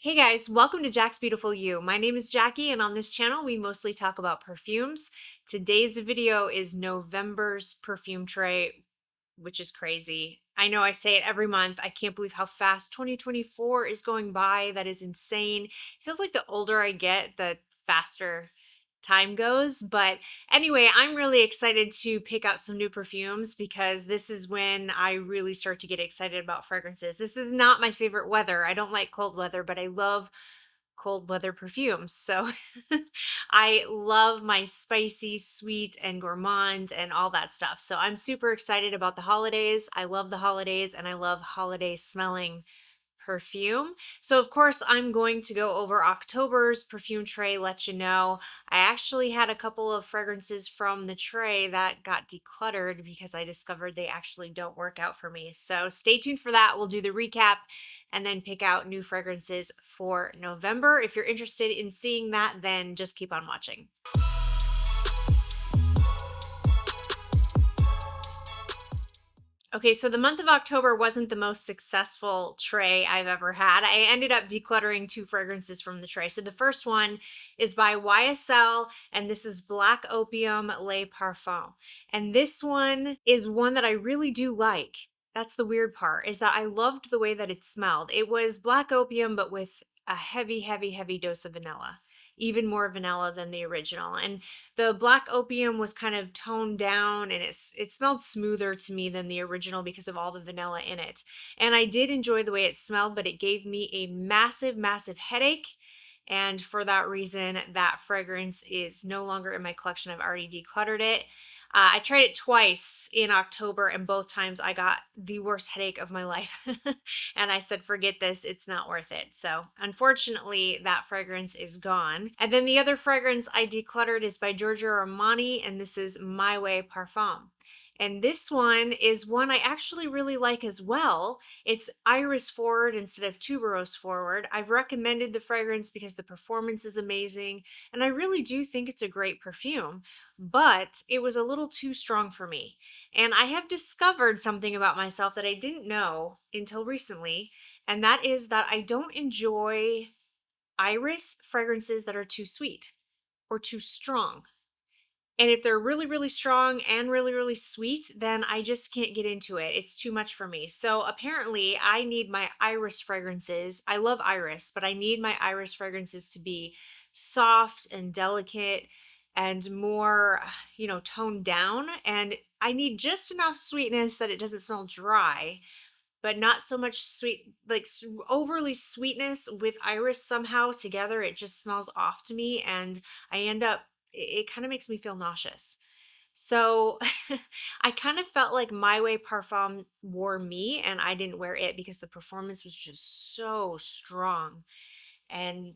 Hey guys, welcome to Jack's Beautiful You. My name is Jackie, and on this channel, we mostly talk about perfumes. Today's video is November's perfume tray, which is crazy. I know I say it every month. I can't believe how fast 2024 is going by. That is insane. It feels like the older I get, the faster time goes. But anyway, I'm really excited to pick out some new perfumes because this is when I really start to get excited about fragrances. This is not my favorite weather. I don't like cold weather, but I love cold weather perfumes. So I love my spicy, sweet, and gourmand and all that stuff. So I'm super excited about the holidays. I love the holidays and I love holiday smelling perfume. So of course I'm going to go over October's perfume tray, let you know. I actually had a couple of fragrances from the tray that got decluttered because I discovered they actually don't work out for me. So stay tuned for that. We'll do the recap and then pick out new fragrances for November. If you're interested in seeing that, then just keep on watching. Okay, so the month of October wasn't the most successful tray I've ever had. I ended up decluttering two fragrances from the tray. So the first one is by YSL, and this is Black Opium Les Parfums. And this one is one that I really do like. That's the weird part, is that I loved the way that it smelled. It was Black Opium, but with a heavy, heavy, heavy dose of vanilla. Even more vanilla than the original. And the Black Opium was kind of toned down and it smelled smoother to me than the original because of all the vanilla in it. And I did enjoy the way it smelled, but it gave me a massive, massive headache. And for that reason, that fragrance is no longer in my collection. I've already decluttered it. I tried it twice in October, and both times I got the worst headache of my life. And I said, forget this, it's not worth it. So, unfortunately, that fragrance is gone. And then the other fragrance I decluttered is by Giorgio Armani, and this is My Way Parfum. And this one is one I actually really like as well. It's iris forward instead of tuberose forward. I've recommended the fragrance because the performance is amazing, and I really do think it's a great perfume, but it was a little too strong for me. And I have discovered something about myself that I didn't know until recently, and that is that I don't enjoy iris fragrances that are too sweet or too strong. And if they're really, really strong and really, really sweet, then I just can't get into it. It's too much for me. So apparently, I need my iris fragrances. I love iris, but I need my iris fragrances to be soft and delicate and more, toned down. And I need just enough sweetness that it doesn't smell dry, but not so much sweet, like overly sweetness with iris somehow together. It just smells off to me. And I end up, it kind of makes me feel nauseous. So I kind of felt like My Way Parfum wore me and I didn't wear it because the performance was just so strong. And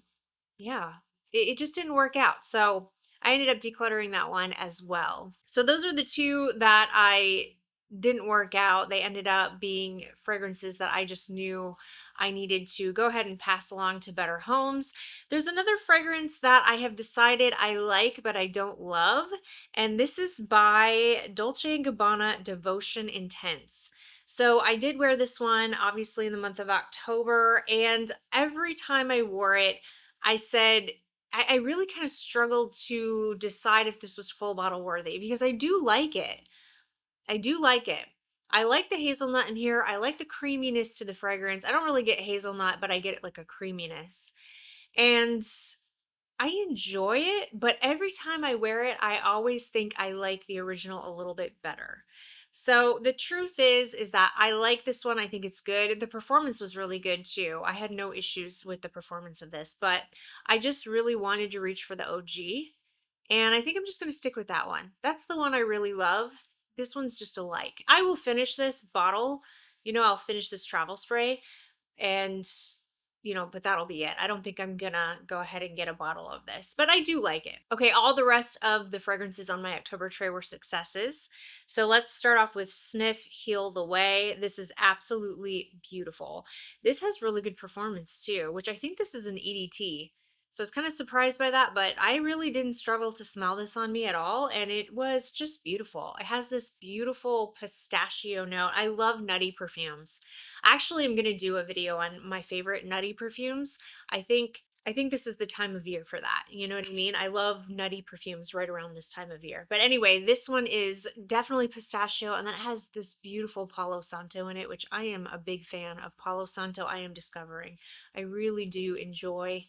yeah, it just didn't work out. So I ended up decluttering that one as well. So those are the two that I didn't work out. They ended up being fragrances that I just knew I needed to go ahead and pass along to better homes. There's another fragrance that I have decided I like, but I don't love. And this is by Dolce Gabbana Devotion Intense. So I did wear this one obviously in the month of October, and every time I wore it, I said, I really kind of struggled to decide if this was full bottle worthy because I do like it. I do like it. I like the hazelnut in here. I like the creaminess to the fragrance. I don't really get hazelnut, but I get like a creaminess. And I enjoy it, but every time I wear it, I always think I like the original a little bit better. So the truth is that I like this one. I think it's good. The performance was really good too. I had no issues with the performance of this, but I just really wanted to reach for the OG. And I think I'm just going to stick with that one. That's the one I really love. This one's just a like. I will finish this bottle. I'll finish this travel spray and but that'll be it. I don't think I'm gonna go ahead and get a bottle of this, but I do like it. Okay, all the rest of the fragrances on my October tray were successes. So let's start off with Sniff Heal the Way. This is absolutely beautiful. This has really good performance too, which I think this is an EDT. So I was kind of surprised by that, but I really didn't struggle to smell this on me at all. And it was just beautiful. It has this beautiful pistachio note. I love nutty perfumes. Actually, I'm going to do a video on my favorite nutty perfumes. I think this is the time of year for that. You know what I mean? I love nutty perfumes right around this time of year. But anyway, this one is definitely pistachio, and then it has this beautiful Palo Santo in it, which I am a big fan of. Palo Santo, I am discovering. I really do enjoy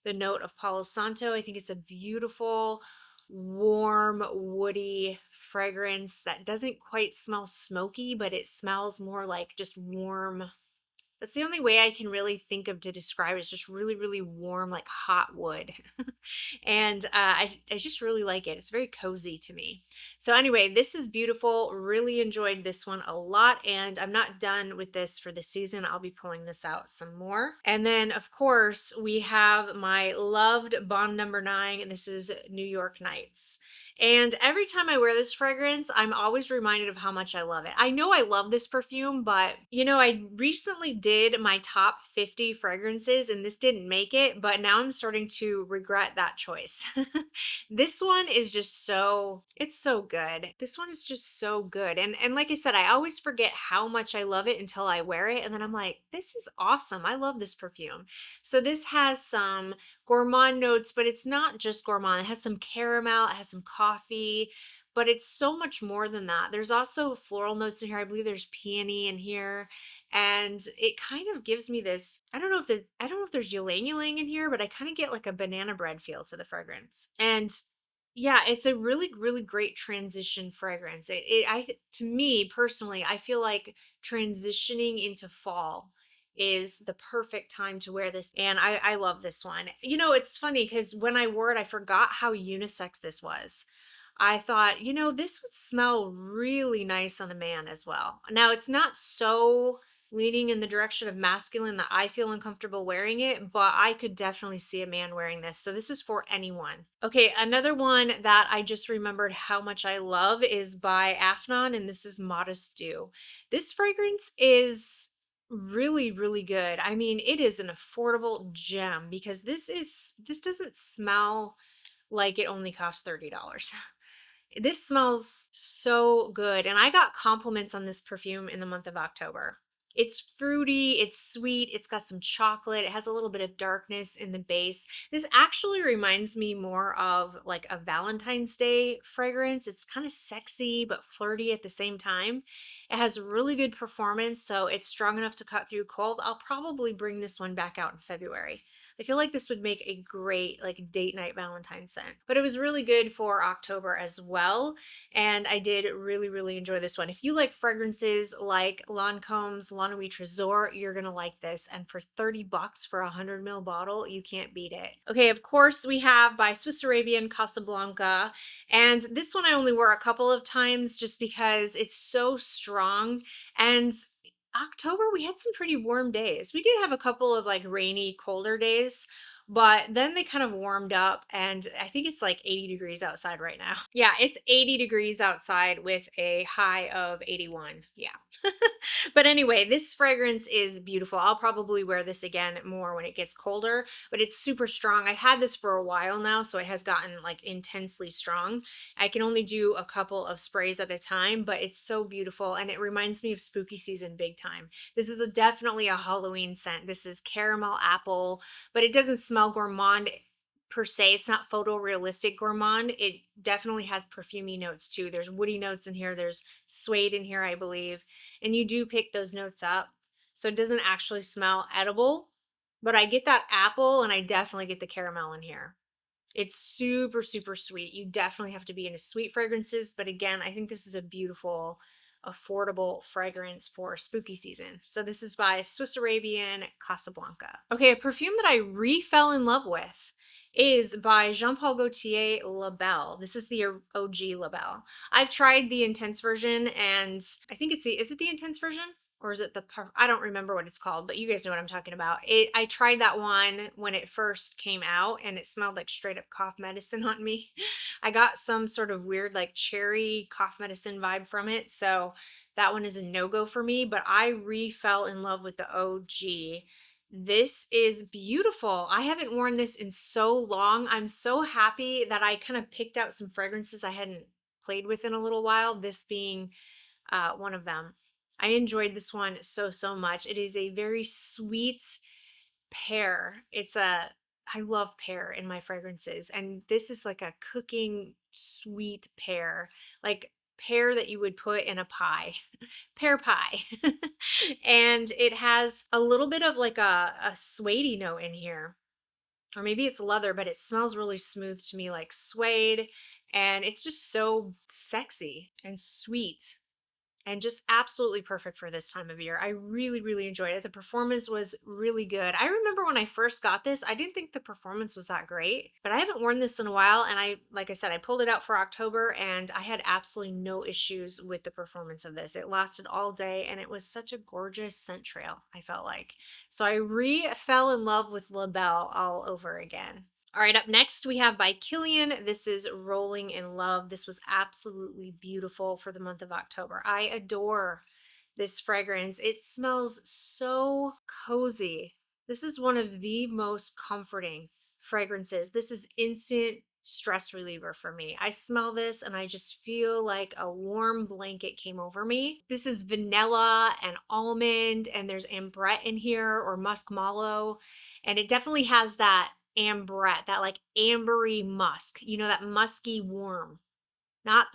the note of Palo Santo. I think it's a beautiful, warm, woody fragrance that doesn't quite smell smoky, but it smells more like just warm. That's the only way I can really think of to describe it. It's just really, really warm, like hot wood. And I just really like it. It's very cozy to me. So anyway, this is beautiful. Really enjoyed this one a lot. And I'm not done with this for the season. I'll be pulling this out some more. And then, of course, we have my loved Bond number 9. And this is New York Nights. And every time I wear this fragrance, I'm always reminded of how much I love it. I know I love this perfume, but I recently did my top 50 fragrances and this didn't make it, but now I'm starting to regret that choice. This one is just it's so good. This one is just so good. And like I said, I always forget how much I love it until I wear it. And then I'm like, this is awesome. I love this perfume. So this has some gourmand notes, but it's not just gourmand. It has some caramel, it has some coffee, but it's so much more than that. There's also floral notes in here. I believe there's peony in here. And it kind of gives me this, I don't know if there's ylang ylang in here, but I kind of get like a banana bread feel to the fragrance. And yeah, it's a really, really great transition fragrance. To me personally, I feel like transitioning into fall is the perfect time to wear this. And I love this one. It's funny because when I wore it, I forgot how unisex this was. I thought, this would smell really nice on a man as well. Now, it's not so leaning in the direction of masculine that I feel uncomfortable wearing it, but I could definitely see a man wearing this. So this is for anyone. Okay, another one that I just remembered how much I love is by Afnan, and this is Modest Dew. This fragrance is really, really good. I mean, it is an affordable gem because this doesn't smell like it only costs $30. This smells so good. And I got compliments on this perfume in the month of October. It's fruity, it's sweet, it's got some chocolate, it has a little bit of darkness in the base. This actually reminds me more of like a Valentine's Day fragrance. It's kind of sexy but flirty at the same time. It has really good performance, so it's strong enough to cut through cold. I'll probably bring this one back out in February. I feel like this would make a great like date night Valentine's scent. But it was really good for October as well. And I did really, really enjoy this one. If you like fragrances like Lancome's La Nuit Trésor, you're going to like this. And for $30 for a 100 ml bottle, you can't beat it. Okay, of course, we have by Swiss Arabian Casablanca. And this one I only wore a couple of times just because it's so strong. And October, we had some pretty warm days. We did have a couple of like rainy, colder days, but then they kind of warmed up and I think it's like 80 degrees outside right now. Yeah, it's 80 degrees outside with a high of 81. Yeah. But anyway, this fragrance is beautiful. I'll probably wear this again more when it gets colder, but it's super strong. I've had this for a while now, so it has gotten like intensely strong. I can only do a couple of sprays at a time, but it's so beautiful and it reminds me of spooky season big time. This is definitely a Halloween scent. This is caramel apple, but it doesn't smell gourmand per se. It's not photorealistic gourmand. It definitely has perfumey notes too. There's woody notes in here. There's suede in here, I believe. And you do pick those notes up. So it doesn't actually smell edible, but I get that apple and I definitely get the caramel in here. It's super, super sweet. You definitely have to be into sweet fragrances. But again, I think this is a beautiful, affordable fragrance for spooky season. So this is by Swiss Arabian Casablanca. Okay, a perfume that I re-fell in love with is by Jean Paul Gaultier La Belle. This is the OG La Belle. I've tried the intense version and I think is it the intense version? Or is it I don't remember what it's called, but you guys know what I'm talking about. I tried that one when it first came out and it smelled like straight up cough medicine on me. I got some sort of weird like cherry cough medicine vibe from it. So that one is a no-go for me, but I re-fell in love with the OG This is beautiful. I haven't worn this in so long. I'm so happy that I kind of picked out some fragrances I hadn't played with in a little while, this being one of them. I enjoyed this one so, so much. It is a very sweet pear. I love pear in my fragrances. And this is like a cooking sweet pear, like pear that you would put in a pie, pear pie. And it has a little bit of like a suede note in here. Or maybe it's leather, but it smells really smooth to me, like suede. And it's just so sexy and sweet and just absolutely perfect for this time of year. I really, really enjoyed it. The performance was really good. I remember when I first got this, I didn't think the performance was that great, but I haven't worn this in a while. And like I said, I pulled it out for October and I had absolutely no issues with the performance of this. It lasted all day and it was such a gorgeous scent trail, I felt like. So I fell in love with La Belle all over again. All right, up next we have by Killian. This is Rolling in Love. This was absolutely beautiful for the month of October. I adore this fragrance. It smells so cozy. This is one of the most comforting fragrances. This is instant stress reliever for me. I smell this and I just feel like a warm blanket came over me. This is vanilla and almond, and there's ambrette in here, or musk mallow, and it definitely has that ambrette, that like ambery musk, that musky warm, not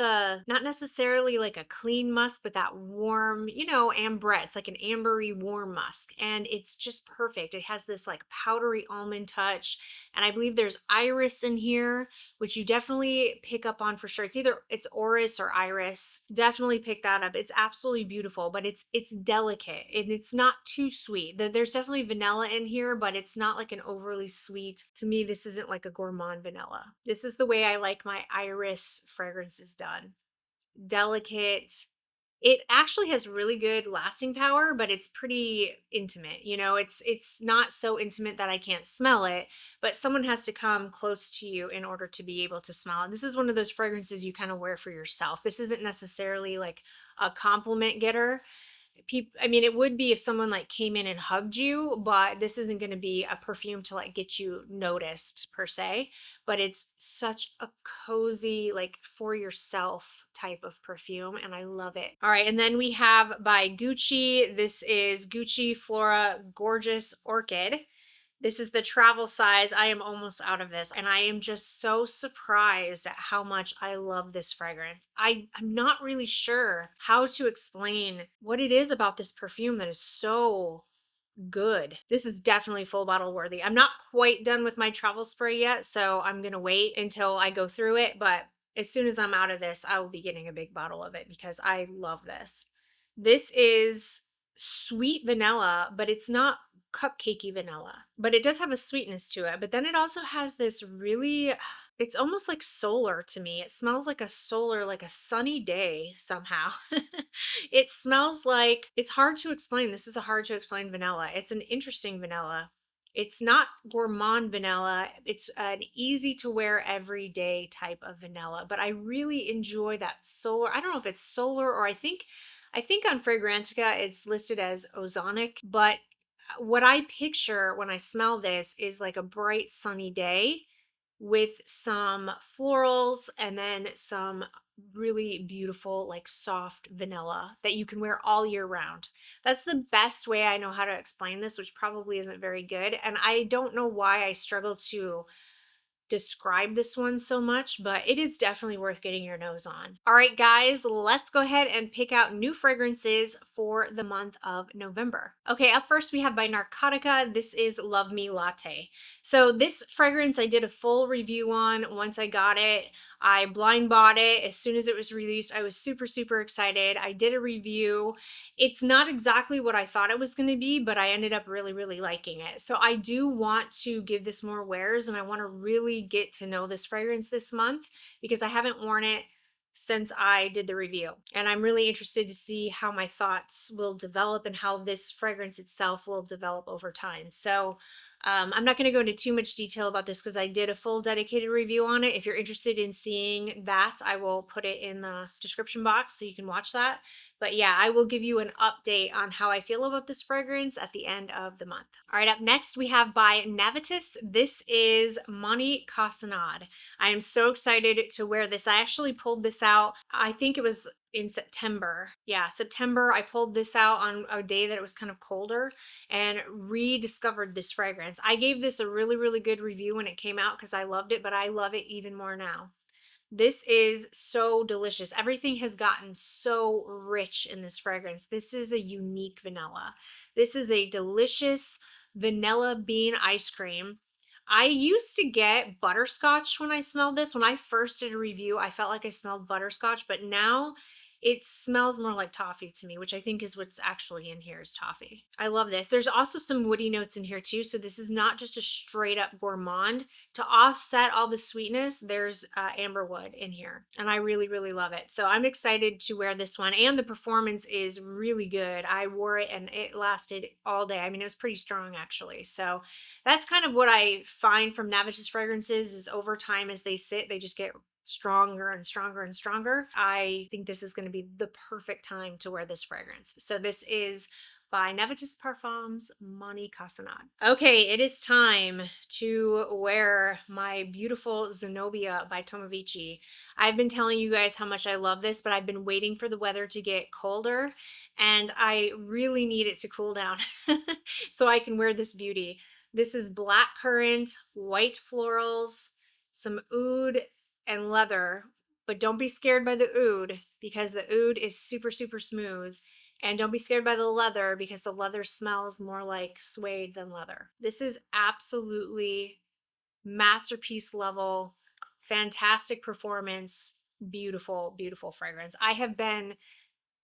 necessarily like a clean musk, but that warm, ambrette. It's like an ambery warm musk, and it's just perfect. It has this like powdery almond touch, and I believe there's iris in here, which you definitely pick up on for sure. It's orris or iris. Definitely pick that up. It's absolutely beautiful, but it's delicate and it's not too sweet. There's definitely vanilla in here, but it's not like an overly sweet. To me, this isn't like a gourmand vanilla. This is the way I like my iris fragrances done. Delicate. It actually has really good lasting power, but it's pretty intimate. It's not so intimate that I can't smell it, but someone has to come close to you in order to be able to smell it. This is one of those fragrances you kind of wear for yourself. This isn't necessarily like a compliment getter. It would be if someone like came in and hugged you, but this isn't going to be a perfume to like get you noticed per se, but it's such a cozy, like for yourself type of perfume, and I love it. All right, and then we have by Gucci. This is Gucci Flora Gorgeous Orchid. This is the travel size. I am almost out of this, and I am just so surprised at how much I love this fragrance. I'm not really sure how to explain what it is about this perfume that is so good. This is definitely full bottle worthy. I'm not quite done with my travel spray yet, so I'm going to wait until I go through it, but as soon as I'm out of this, I will be getting a big bottle of it because I love this. This is sweet vanilla, but it's not cupcakey vanilla, but it does have a sweetness to it. But then it also has this really, it's almost like solar to me. It smells like a solar, like a sunny day somehow. It smells like, it's hard to explain. This is a hard to explain vanilla. It's an interesting vanilla. It's not gourmand vanilla. It's an easy to wear everyday type of vanilla, but I really enjoy that solar. I don't know if it's solar, or I think on Fragrantica it's listed as ozonic, but what I picture when I smell this is like a bright sunny day with some florals and then some really beautiful, like soft vanilla that you can wear all year round. That's the best way I know how to explain this, which probably isn't very good. And I don't know why I struggle to describe this one so much, but it is definitely worth getting your nose on. All right, guys, let's go ahead and pick out new fragrances for the month of November. Okay, up first we have by Narcotica. This is Love Me Latte. So this fragrance I did a full review on once I got it. I blind bought it as soon as it was released. I was super, super excited. I did a review. It's not exactly what I thought it was going to be, but I ended up really, really liking it. So I do want to give this more wears, and I want to really get to know this fragrance this month because I haven't worn it since I did the review. And I'm really interested to see how my thoughts will develop and how this fragrance itself will develop over time. So I'm not going to go into too much detail about this because I did a full dedicated review on it. If you're interested in seeing that, I will put it in the description box so you can watch that. But yeah, I will give you an update on how I feel about this fragrance at the end of the month. All right, up next we have by Navitus. This is Money Casanade. I am so excited to wear this. I actually pulled this out, I think it was in September. Yeah, September. I pulled this out on a day that it was kind of colder and rediscovered this fragrance. I gave this a really, really good review when it came out because I loved it, but I love it even more now. This is so delicious. Everything has gotten so rich in this fragrance. This is a unique vanilla. This is a delicious vanilla bean ice cream. I used to get butterscotch when I smelled this. When I first did a review, I felt like I smelled butterscotch, but now it smells more like toffee to me, which I think is what's actually in here is toffee. I love this. There's also some woody notes in here too. So this is not just a straight up gourmand. To offset all the sweetness, there's amberwood in here. And I really, really love it. So I'm excited to wear this one. And the performance is really good. I wore it and it lasted all day. I mean, it was pretty strong actually. So that's kind of what I find from Navitus fragrances is over time as they sit, they just get stronger and stronger and stronger. I think this is going to be the perfect time to wear this fragrance. So this is by Hez Parfums Money Casanade. Okay, it is time to wear my beautiful Zenobia by Tomovich. I've been telling you guys how much I love this, but I've been waiting for the weather to get colder and I really need it to cool down so I can wear this beauty. This is black currant, white florals, some oud and leather, but don't be scared by the oud because the oud is super, super smooth. And don't be scared by the leather because the leather smells more like suede than leather. This is absolutely masterpiece level, fantastic performance, beautiful, beautiful fragrance. I have been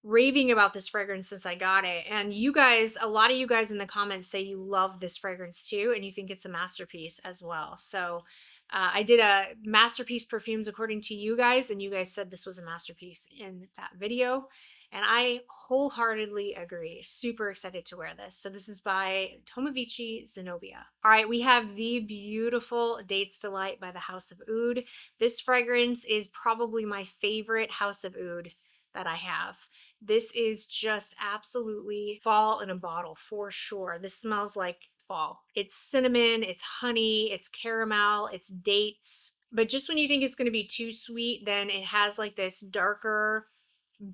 raving about this fragrance since I got it. And you guys, a lot of you guys in the comments say you love this fragrance too, and you think it's a masterpiece as well. So I did a masterpiece perfumes according to you guys, and you guys said this was a masterpiece in that video. And I wholeheartedly agree. Super excited to wear this. So this is by Tomovich Zenobia. All right, we have the beautiful Dates Delight by the House of Oud. This fragrance is probably my favorite House of Oud that I have. This is just absolutely fall in a bottle for sure. This smells like fall. It's cinnamon, it's honey, it's caramel, it's dates. But just when you think it's going to be too sweet, then it has like this darker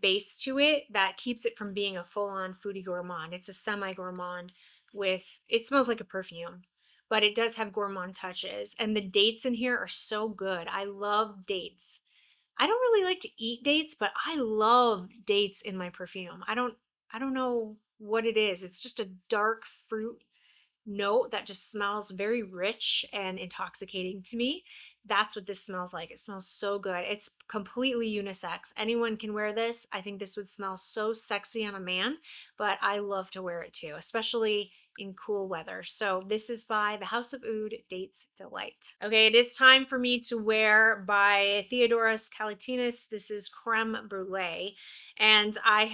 base to it that keeps it from being a full-on foodie gourmand. It's a semi-gourmand with, it smells like a perfume, but it does have gourmand touches. And the dates in here are so good. I love dates. I don't really like to eat dates, but I love dates in my perfume. I don't know what it is. It's just a dark fruit note that just smells very rich and intoxicating to me. That's what this smells like. It smells so good. It's completely unisex. Anyone can wear this. I think this would smell so sexy on a man, but I love to wear it too, especially in cool weather. So this is by the House of Oud Dates Delight. Okay, it is time for me to wear by Theodoros Kalitinas. This is Creme Brulee, and I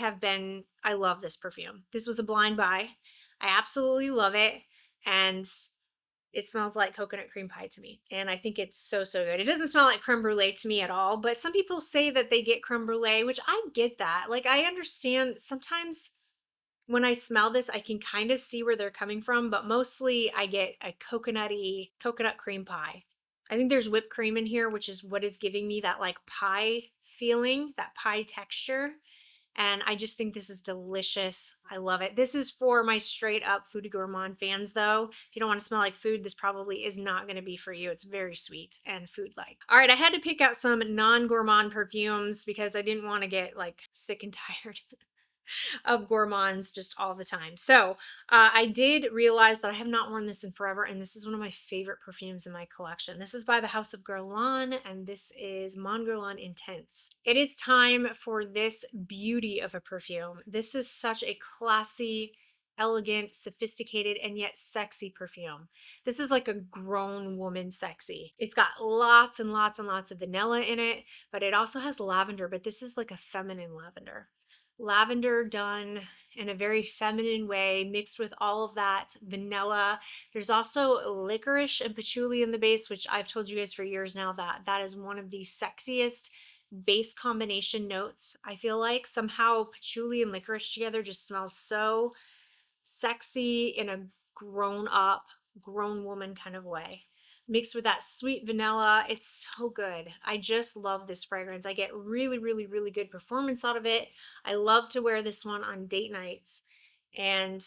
love this perfume. This was a blind buy. I absolutely love it, and it smells like coconut cream pie to me. And I think it's so, so good. It doesn't smell like creme brulee to me at all, but some people say that they get creme brulee, which I get that. Like, I understand sometimes when I smell this, I can kind of see where they're coming from, but mostly I get a coconut cream pie. I think there's whipped cream in here, which is what is giving me that like pie feeling, that pie texture. And I just think this is delicious. I love it. This is for my straight up foodie gourmand fans though. If you don't want to smell like food, this probably is not going to be for you. It's very sweet and food-like. All right, I had to pick out some non-gourmand perfumes because I didn't want to get like sick and tired of gourmands just all the time. So I did realize that I have not worn this in forever, and this is one of my favorite perfumes in my collection. This is by the House of Guerlain, and this is Mon Guerlain Intense. It is time for this beauty of a perfume. This is such a classy, elegant, sophisticated, and yet sexy perfume. This is like a grown woman sexy. It's got lots and lots and lots of vanilla in it, but it also has lavender, but this is like a feminine lavender. lavender done in a very feminine way, mixed with all of that vanilla. There's also licorice and patchouli in the base, which I've told you guys for years now that that is one of the sexiest base combination notes. I feel like somehow patchouli and licorice together just smells so sexy in a grown up, grown woman kind of way. Mixed with that sweet vanilla. It's so good. I just love this fragrance. I get really, really, really good performance out of it. I love to wear this one on date nights. And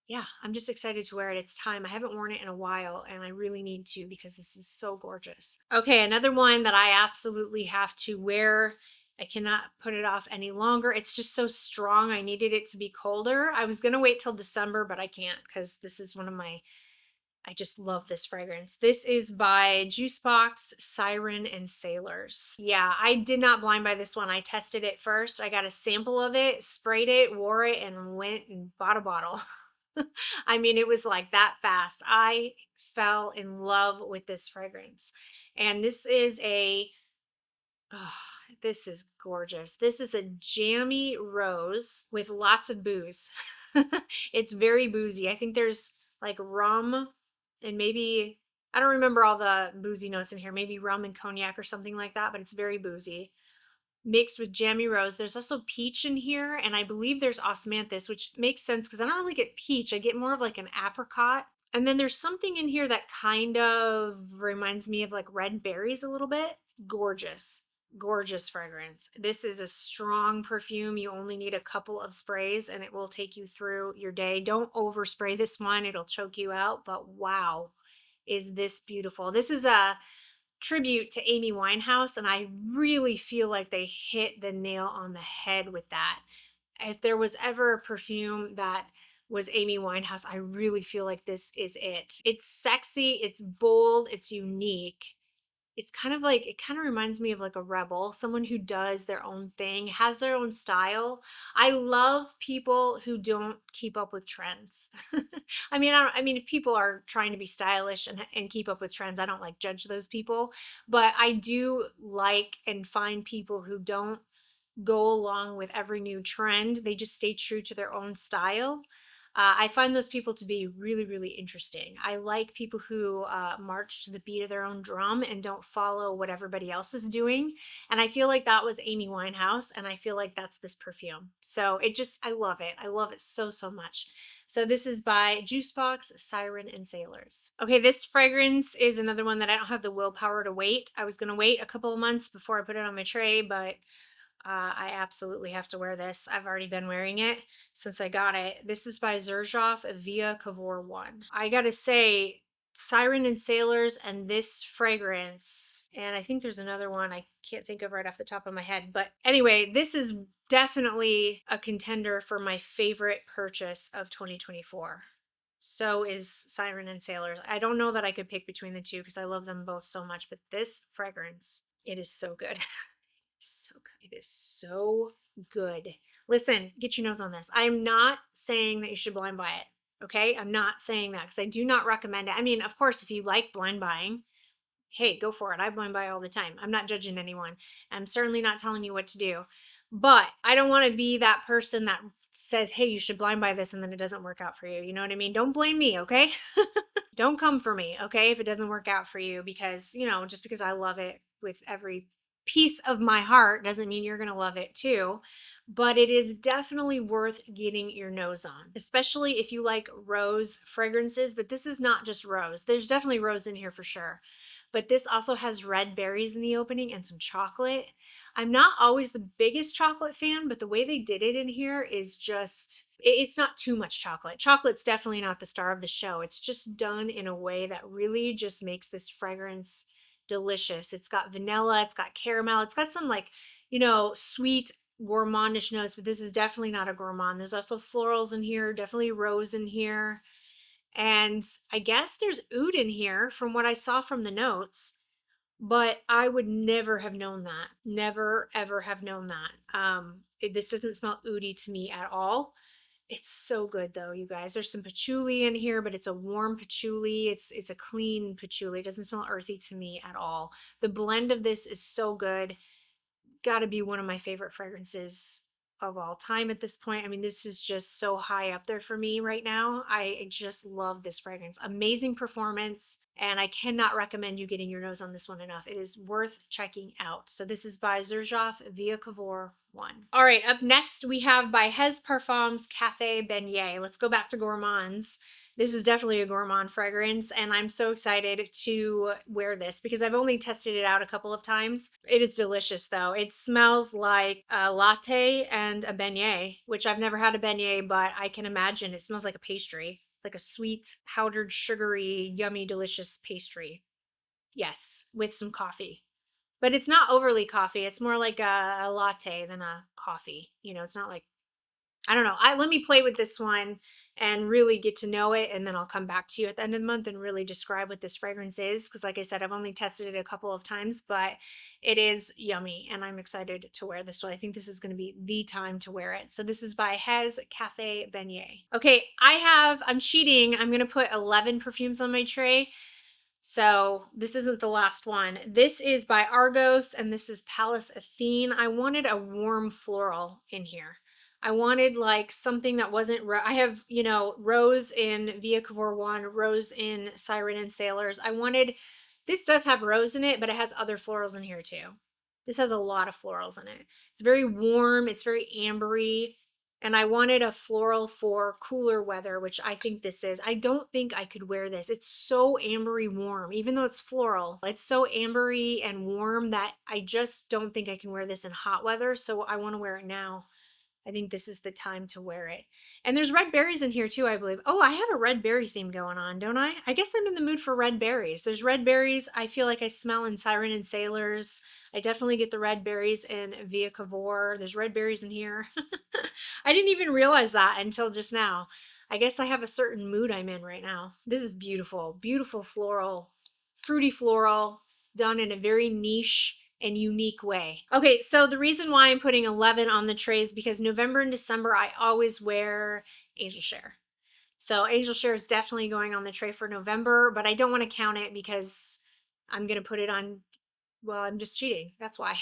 yeah, I'm just excited to wear it. It's time. I haven't worn it in a while and I really need to because this is so gorgeous. Okay, another one that I absolutely have to wear. I cannot put it off any longer. It's just so strong. I needed it to be colder. I was going to wait till December, but I can't because this is one of my, I just love this fragrance. This is by Juicebox, Siren and Sailors. Yeah, I did not blind buy this one. I tested it first. I got a sample of it, sprayed it, wore it, and went and bought a bottle. I mean, it was like that fast. I fell in love with this fragrance. And this is a, oh, this is gorgeous. This is a jammy rose with lots of booze. It's very boozy. I think there's like rum and maybe, I don't remember all the boozy notes in here, maybe rum and cognac or something like that, but it's very boozy. Mixed with jammy rose. There's also peach in here, and I believe there's osmanthus, which makes sense because I don't really get peach. I get more of like an apricot. And then there's something in here that kind of reminds me of like red berries a little bit. Gorgeous, gorgeous fragrance. This is a strong perfume. You only need a couple of sprays and it will take you through your day. Don't overspray this one. It'll choke you out, but wow, is this beautiful. This is a tribute to Amy Winehouse, and I really feel like they hit the nail on the head with that. If there was ever a perfume that was Amy Winehouse, I really feel like this is it. It's sexy, it's bold, it's unique. It's kind of like, it kind of reminds me of like a rebel, someone who does their own thing, has their own style. I love people who don't keep up with trends. I mean, if people are trying to be stylish and keep up with trends, I don't like judge those people, but I do like and find people who don't go along with every new trend. They just stay true to their own style. I find those people to be really, really interesting. I like people who march to the beat of their own drum and don't follow what everybody else is doing. And I feel like that was Amy Winehouse, and I feel like that's this perfume. So it just, I love it. I love it so, so much. So this is by Juicebox, Siren and Sailors. Okay, this fragrance is another one that I don't have the willpower to wait. I was going to wait a couple of months before I put it on my tray, but I absolutely have to wear this. I've already been wearing it since I got it. This is by Zerof Via Cavour 1. I gotta say, Siren and Sailors and this fragrance, and I think there's another one I can't think of right off the top of my head. But anyway, this is definitely a contender for my favorite purchase of 2024. So is Siren and Sailors. I don't know that I could pick between the two because I love them both so much, but this fragrance, it is so good. So good. It is so good. Listen, get your nose on this. I'm not saying that you should blind buy it. Okay. I'm not saying that because I do not recommend it. I mean, of course, if you like blind buying, hey, go for it. I blind buy all the time. I'm not judging anyone. I'm certainly not telling you what to do. But I don't want to be that person that says, hey, you should blind buy this and then it doesn't work out for you. You know what I mean? Don't blame me, okay? Don't come for me, okay, if it doesn't work out for you because, you know, just because I love it with every piece of my heart doesn't mean you're going to love it too. But it is definitely worth getting your nose on, especially if you like rose fragrances. But this is not just rose. There's definitely rose in here for sure. But this also has red berries in the opening and some chocolate. I'm not always the biggest chocolate fan, but the way they did it in here is just, it's not too much chocolate. Chocolate's definitely not the star of the show. It's just done in a way that really just makes this fragrance delicious. It's got vanilla, it's got caramel, it's got some like, you know, sweet gourmandish notes, but this is definitely not a gourmand. There's also florals in here, definitely rose in here. And I guess there's oud in here from what I saw from the notes, but I would never have known that. Never, ever have known that. This doesn't smell oudy to me at all. It's so good though, you guys. There's some patchouli in here, but it's a warm patchouli. It's a clean patchouli. It doesn't smell earthy to me at all. The blend of this is so good. Got to be one of my favorite fragrances of all time at this point. I mean, this is just so high up there for me right now. I just love this fragrance. Amazing performance, and I cannot recommend you getting your nose on this one enough. It is worth checking out. So this is by Zerof Via Cavour 1. All right, up next we have by Hez Parfums Cafe Beignet. Let's go back to gourmands. This is definitely a gourmand fragrance, and I'm so excited to wear this because I've only tested it out a couple of times. It is delicious, though. It smells like a latte and a beignet, which I've never had a beignet, but I can imagine it smells like a pastry, like a sweet, powdered, sugary, yummy, delicious pastry. Yes, with some coffee. But it's not overly coffee. It's more like a latte than a coffee. You know, it's not like, I don't know. Let me play with this one and really get to know it, and then I'll come back to you at the end of the month and really describe what this fragrance is, because like I said, I've only tested it a couple of times, but it is yummy and I'm excited to wear this one. I think this is going to be the time to wear it. So this is by Hez Cafe Beignet. Okay, I'm cheating. I'm going to put 11 perfumes on my tray. So this isn't the last one. This is by Argos, and this is Palace Athene. I wanted a warm floral in here. I wanted like something that wasn't, I have, you know, rose in Via Cavour 1, rose in Siren Sailors. This does have rose in it, but it has other florals in here too. This has a lot of florals in it. It's very warm. It's very ambery. And I wanted a floral for cooler weather, which I think this is. I don't think I could wear this. It's so ambery warm, even though it's floral. It's so ambery and warm that I just don't think I can wear this in hot weather. So I want to wear it now. I think this is the time to wear it. And there's red berries in here too, I believe. Oh, I have a red berry theme going on, don't I? I guess I'm in the mood for red berries. There's red berries I feel like I smell in Siren and Sailors. I definitely get the red berries in Via Cavour. There's red berries in here. I didn't even realize that until just now. I guess I have a certain mood I'm in right now. This is beautiful. Beautiful floral, fruity floral, done in a very niche and unique way. Okay, so the reason why I'm putting 11 on the tray is because November and December, I always wear Angel Share. So Angel Share is definitely going on the tray for November, but I don't want to count it because I'm going to put it on, well, I'm just cheating. That's why.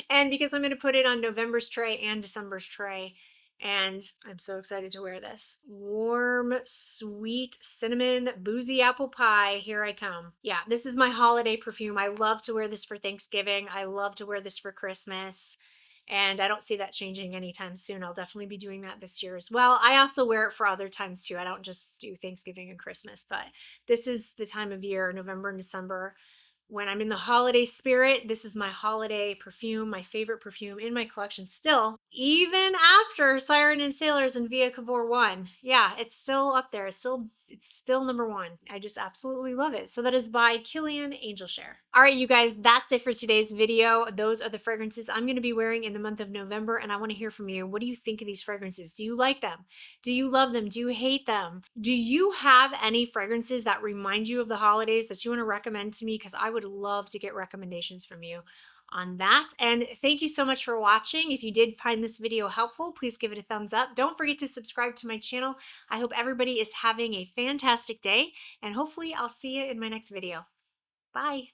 And because I'm going to put it on November's tray and December's tray. And I'm so excited to wear this. Warm, sweet, cinnamon, boozy apple pie. Here I come. Yeah, this is my holiday perfume. I love to wear this for Thanksgiving. I love to wear this for Christmas. And I don't see that changing anytime soon. I'll definitely be doing that this year as well. I also wear it for other times too. I don't just do Thanksgiving and Christmas, but this is the time of year, November and December, when I'm in the holiday spirit. This is my holiday perfume, my favorite perfume in my collection still, even after Siren and Sailors and Via Cavour 1. Yeah, it's still up there. It's still number 1. I just absolutely love it. So that is by Killian, Angel Share. All right, you guys, that's it for today's video. Those are the fragrances I'm going to be wearing in the month of November, and I want to hear from you. What do you think of these fragrances? Do you like them? Do you love them? Do you hate them? Do you have any fragrances that remind you of the holidays that you want to recommend to me? Because I would love to get recommendations from you on that. And thank you so much for watching. If you did find this video helpful, please give it a thumbs up. Don't forget to subscribe to my channel. I hope everybody is having a fantastic day, and hopefully I'll see you in my next video. Bye.